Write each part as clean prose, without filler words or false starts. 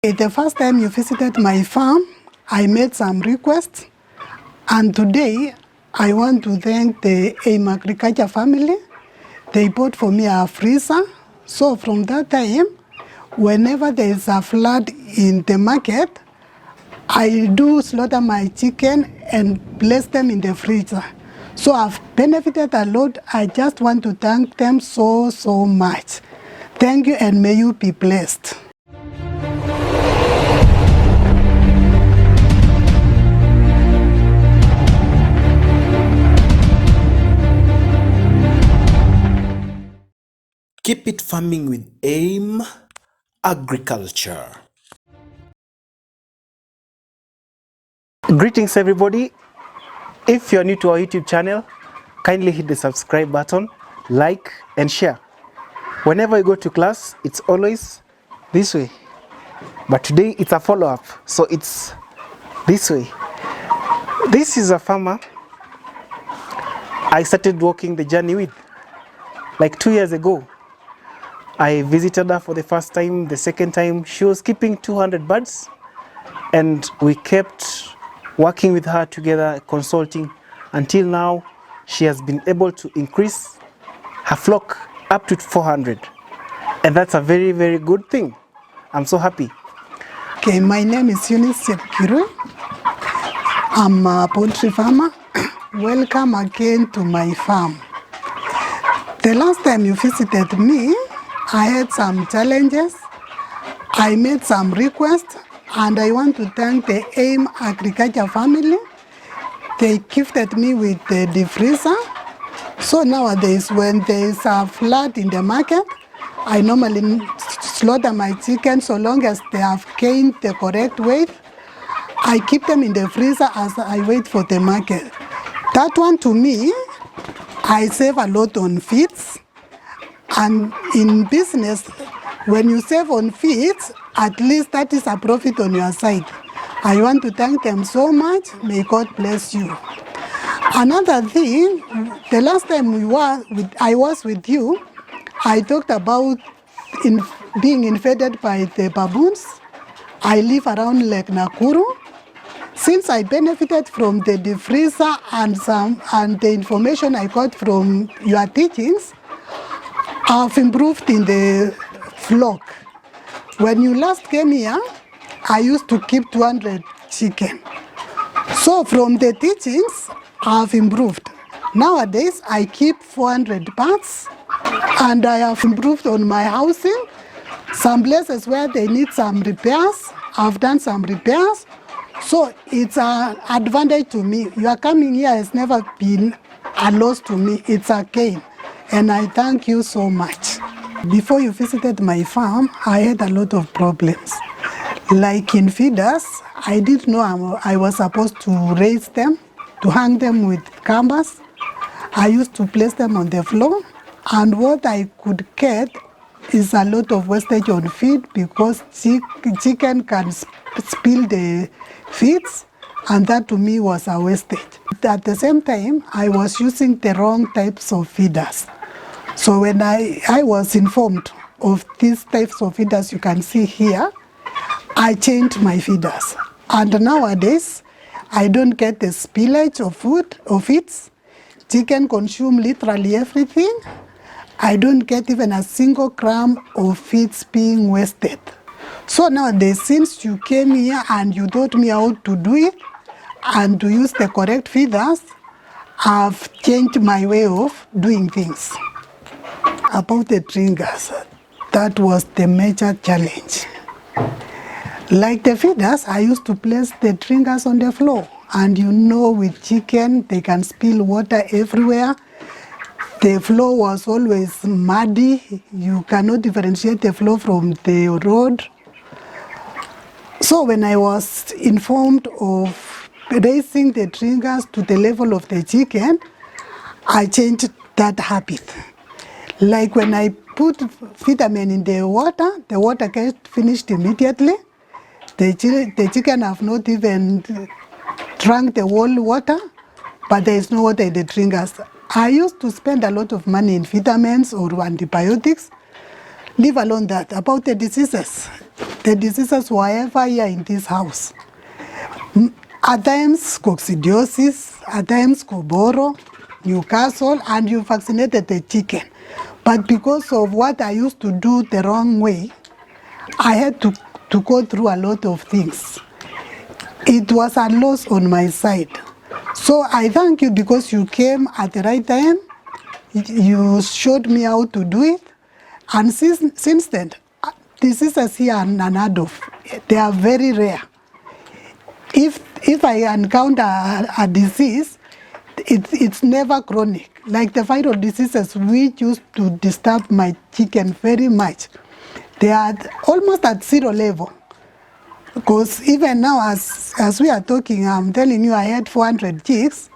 The first time you visited my farm, I made some requests, and today I want to thank the AIM Agriculture family. They bought for me a freezer, so from that time, whenever there is a flood in the market, I do slaughter my chicken and place them in the freezer. So I've benefited a lot. I just want to thank them so much. Thank you, and may you be blessed. Keep it farming with AIM Agriculture. Greetings everybody. If you're new to our YouTube channel, kindly hit the subscribe button, like and share. Whenever you go to class, it's always this way. But today it's a follow-up, so it's this way. This is a farmer I started walking the journey with like 2 years ago. I visited her for the first time. The second time, she was keeping 200 birds, and we kept working with her together, consulting, until now she has been able to increase her flock up to 400, and that's a very good thing. I'm so happy. Okay, my name is Eunice. I'm a poultry farmer. Welcome again to my farm. The last time you visited me, I had some challenges. I made some requests, and I want to thank the AIM Agriculture family. They gifted me with the defreezer. So nowadays, when there is a flood in the market, I normally slaughter my chicken so long as they have gained the correct weight. I keep them in the freezer as I wait for the market. That one, to me, I save a lot on feeds. And in business, when you save on feeds, at least that is a profit on your side. I want to thank them so much. May God bless you. Another thing, the last time I was with you, I talked about being invaded by the baboons. I live around Lake Nakuru. Since I benefited from the defreezer and the information I got from your teachings, I've improved in the flock. When you last came here, I used to keep 200 chicken. So from the teachings, I've improved. Nowadays, I keep 400 birds, and I have improved on my housing. Some places where they need some repairs, I've done some repairs. So it's an advantage to me. Your coming here has never been a loss to me. It's a gain. And I thank you so much. Before you visited my farm, I had a lot of problems. Like in feeders, I didn't know I was supposed to raise them, to hang them with canvas. I used to place them on the floor, and what I could get is a lot of wastage on feed because chicken can spill the feeds, and that to me was a wastage. At the same time, I was using the wrong types of feeders. So when I was informed of these types of feeders you can see here, I changed my feeders. And nowadays, I don't get the spillage of food, of feeds. Chicken consume literally everything. I don't get even a single gram of feeds being wasted. So nowadays, since you came here and you taught me how to do it and to use the correct feeders, I've changed my way of doing things. About the triggers, that was the major challenge. Like the feeders, I used to place the triggers on the floor. And you know, with chicken, they can spill water everywhere. The floor was always muddy. You cannot differentiate the floor from the road. So when I was informed of raising the triggers to the level of the chicken, I changed that habit. Like when I put vitamin in the water gets finished immediately. The chicken have not even drank the whole water, but there is no water in the triggers. I used to spend a lot of money in vitamins or antibiotics. Leave alone that. About the diseases, the diseases were ever here in this house. At times coccidiosis, at times coboro, Newcastle, and you vaccinated the chicken. But because of what I used to do the wrong way, I had to go through a lot of things. It was a loss on my side. So I thank you because you came at the right time. You showed me how to do it. And since then, diseases here are unheard of. They are very rare. If I encounter a disease, it's never chronic. Like the viral diseases which used to disturb my chicken very much. They are almost at zero level. Because even now, as we are talking, I'm telling you I had 400 chicks.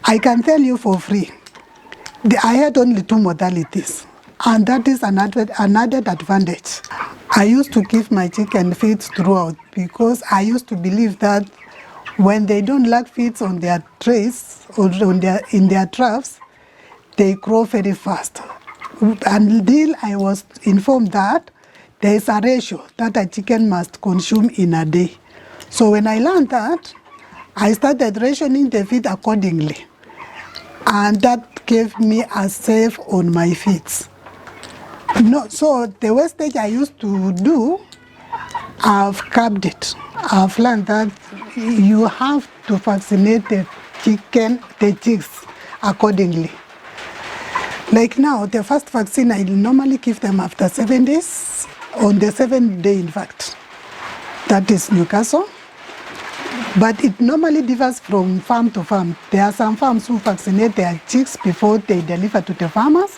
I can tell you for free, I had only 2 modalities. And that is an added advantage. I used to give my chicken feeds throughout because I used to believe that when they don't lack feeds on their trays or in their troughs, they grow very fast. Until I was informed that there is a ratio that a chicken must consume in a day. So when I learned that, I started rationing the feed accordingly. And that gave me a save on my feeds. No, so the wastage I used to do, I've capped it. I've learned that you have to vaccinate the chicks accordingly. Like now, the first vaccine I normally give them after 7 days, on the 7th day in fact. That is Newcastle. But it normally differs from farm to farm. There are some farms who vaccinate their chicks before they deliver to the farmers.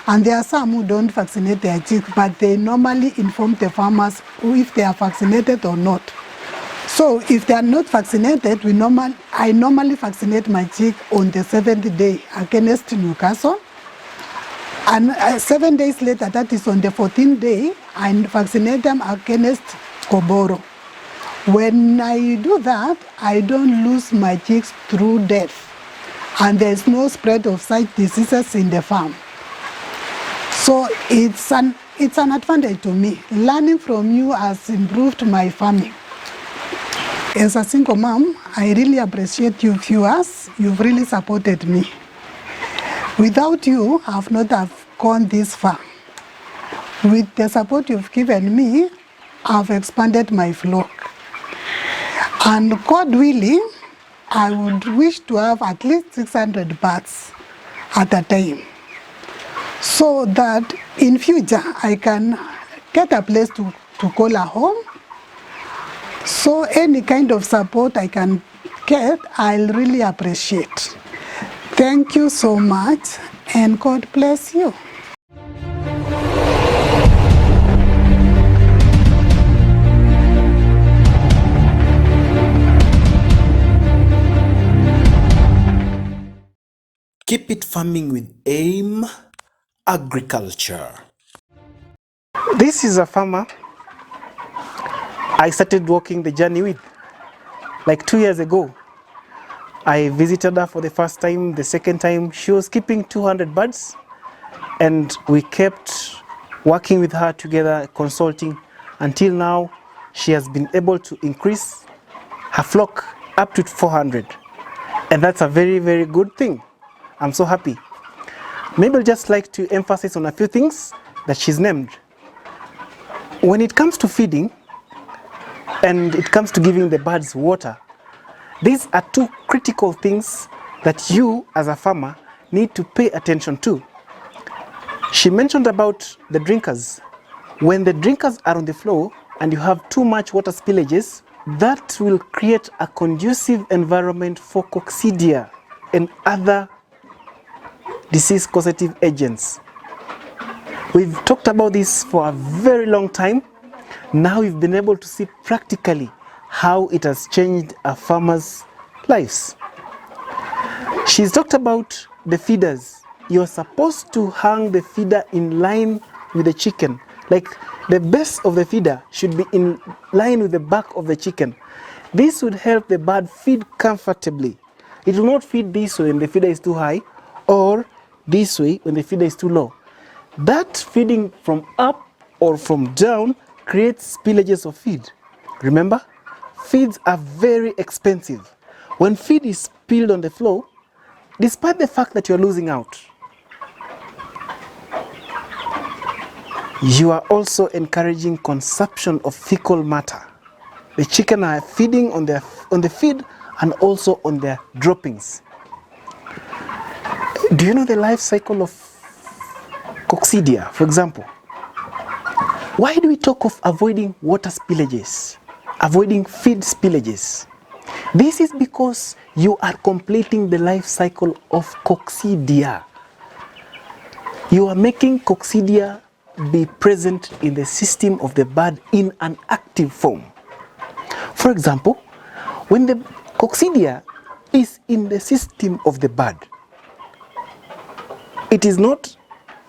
And there are some who don't vaccinate their chicks, but they normally inform the farmers if they are vaccinated or not. So if they are not vaccinated, I normally vaccinate my chick on the 7th day against Newcastle. And 7 days later, that is on the 14th day, I vaccinate them against Coboro. When I do that, I don't lose my chicks through death. And there's no spread of such diseases in the farm. So it's an advantage to me. Learning from you has improved my farming. As a single mom, I really appreciate you viewers. You've really supported me. Without you, I have not have gone this far. With the support you've given me, I've expanded my flock. And God willing, I would wish to have at least 600 birds at a time, so that in future I can get a place to call a home. So any kind of support I can get, I'll really appreciate. Thank you so much, and God bless you. Keep it farming with AIM Agriculture. This is a farmer I started walking the journey with like 2 years ago. I visited her for the first time. The second time, she was keeping 200 birds, and we kept working with her together, consulting, until now she has been able to increase her flock up to 400. And that's a very, very good thing. I'm so happy. Maybe I'd just like to emphasize on a few things that she's named. When it comes to feeding and it comes to giving the birds water, these are 2 critical things that you as a farmer need to pay attention to. She mentioned about the drinkers. When the drinkers are on the floor and you have too much water spillages, that will create a conducive environment for coccidia and other disease causative agents. We've talked about this for a very long time. Now we've been able to see practically how it has changed our farmers' lives. She's talked about the feeders. You're supposed to hang the feeder in line with the chicken. Like the base of the feeder should be in line with the back of the chicken. This would help the bird feed comfortably. It will not feed this way when the feeder is too high, or this way when the feeder is too low. That feeding from up or from down creates spillages of feed. Remember, feeds are very expensive. When feed is spilled on the floor, despite the fact that you're losing out, you are also encouraging consumption of fecal matter. The chicken are feeding on the feed and also on their droppings. Do you know the life cycle of coccidia, for example? Why do we talk of avoiding water spillages, avoiding feed spillages? This is because you are completing the life cycle of coccidia. You are making coccidia be present in the system of the bird in an active form. For example, when the coccidia is in the system of the bird, it is not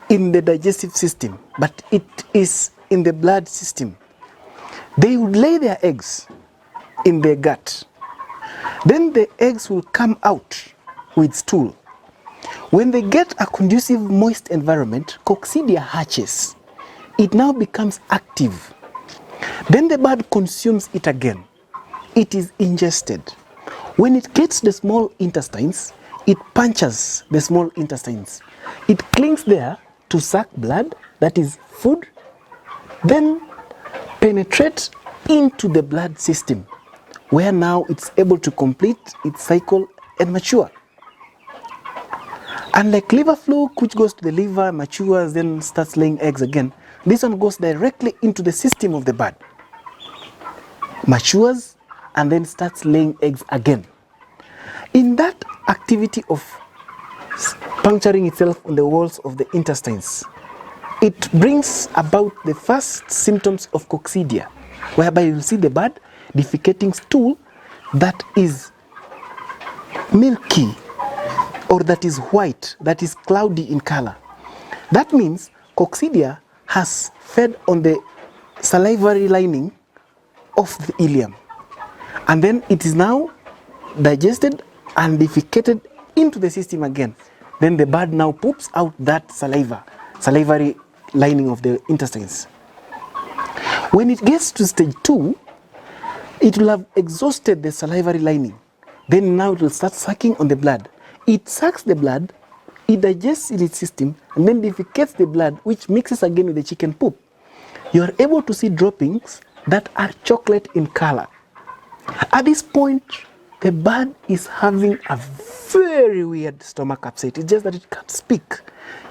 in the digestive system, but it is in the blood system. They would lay their eggs in their gut. Then the eggs will come out with stool. When they get a conducive moist environment, coccidia hatches. It now becomes active. Then the bird consumes it again. It is ingested. When it gets the small intestines, it punctures the small intestines. It clings there to suck blood, that is food, then penetrate into the blood system, where now it's able to complete its cycle and mature. Unlike liver fluke, which goes to the liver, matures, then starts laying eggs again, this one goes directly into the system of the bird, matures, and then starts laying eggs again. In that activity of puncturing itself on the walls of the intestines, it brings about the first symptoms of coccidia, whereby you will see the bird defecating stool that is milky or that is white, that is cloudy in color. That means coccidia has fed on the salivary lining of the ileum, and then it is now digested and defecated into the system again. Then the bird now poops out that salivary lining of the intestines. When it gets to stage 2, it will have exhausted the salivary lining. Then now it will start sucking on the blood. It sucks the blood, it digests in its system, and then defecates the blood, which mixes again with the chicken poop. You are able to see droppings that are chocolate in color. At this point, the bird is having a very weird stomach upset. It's just that it can't speak.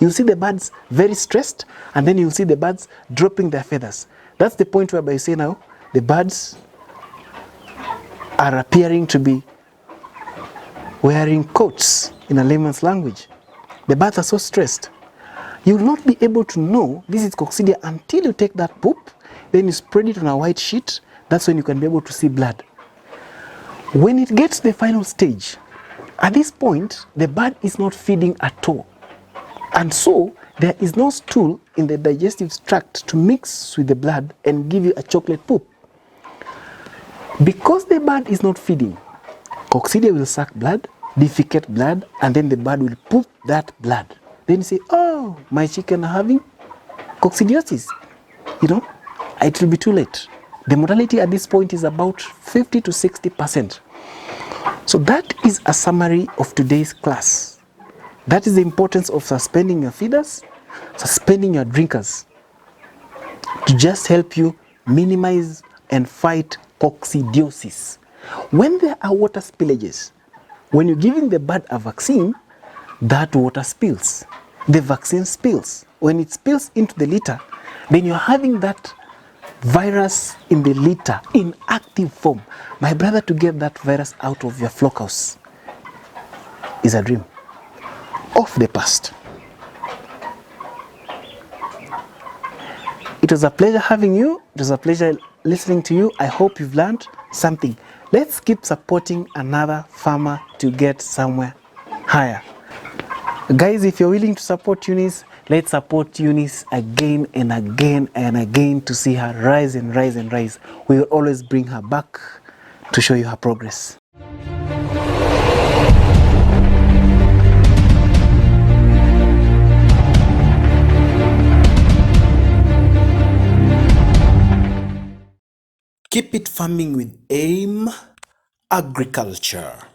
You see the birds very stressed, and then you'll see the birds dropping their feathers. That's the point whereby you say now, the birds are appearing to be wearing coats in a layman's language. The birds are so stressed. You will not be able to know this is coccidia until you take that poop, then you spread it on a white sheet. That's when you can be able to see blood. When it gets to the final stage, at this point, the bird is not feeding at all. And so, there is no stool in the digestive tract to mix with the blood and give you a chocolate poop. Because the bird is not feeding, coccidia will suck blood, defecate blood, and then the bird will poop that blood. Then you say, oh, my chicken are having coccidiosis. You know, it will be too late. The mortality at this point is about 50 to 60%. So that is a summary of today's class. That is the importance of suspending your feeders, suspending your drinkers, to just help you minimize and fight coccidiosis. When there are water spillages, when you're giving the bird a vaccine, that water spills. The vaccine spills. When it spills into the litter, then you're having that virus in the litter in active form. My brother, to get that virus out of your flock house is a dream of the past. It was a pleasure having you. It was a pleasure listening to you. I hope you've learned something. Let's keep supporting another farmer to get somewhere higher. Guys, if you're willing to support Eunice, let's support Eunice again and again and again to see her rise and rise and rise. We will always bring her back to show you her progress. Keep it farming with AIM Agriculture.